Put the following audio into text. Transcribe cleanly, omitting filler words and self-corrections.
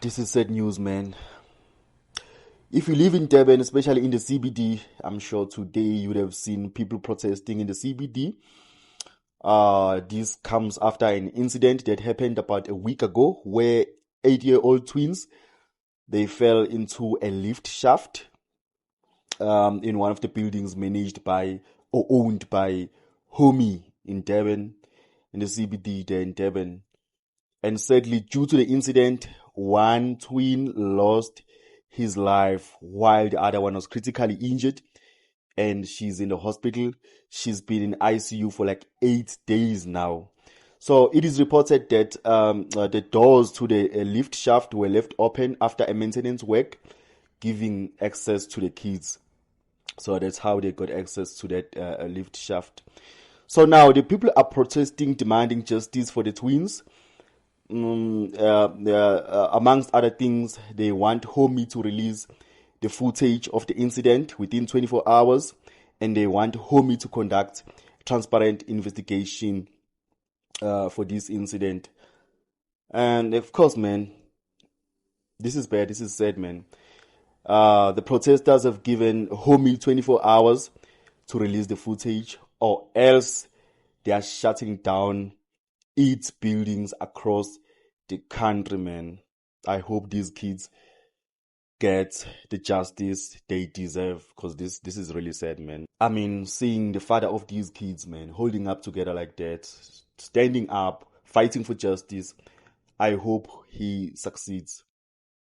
This is sad news, man. If you live in Durban, especially in the CBD, I'm sure today you would have seen people protesting in the CBD. This comes after an incident that happened about a week ago where 8-year-old twins they fell into a lift shaft in one of the buildings managed by or owned by Homie in Durban, in the CBD there in Durban. And sadly, due to the incident, one twin lost his life while the other one was critically injured and she's in the hospital. She's been in ICU for like 8 days now. So it is reported that the doors to the lift shaft were left open after a maintenance work, giving access to the kids. So that's how they got access to that lift shaft. So now the people are protesting, demanding justice for the twins. Amongst other things, they want Homie to release the footage of the incident within 24 hours, and they want Homie to conduct transparent investigation for this incident. And of course, man, this is bad. This is sad, man. The protesters have given Homie 24 hours to release the footage, or else they are shutting down its buildings across the country, man. I hope these kids get the justice they deserve, because this is really sad, man. I mean, seeing the father of these kids, man, holding up together like that, standing up, fighting for justice. I hope he succeeds.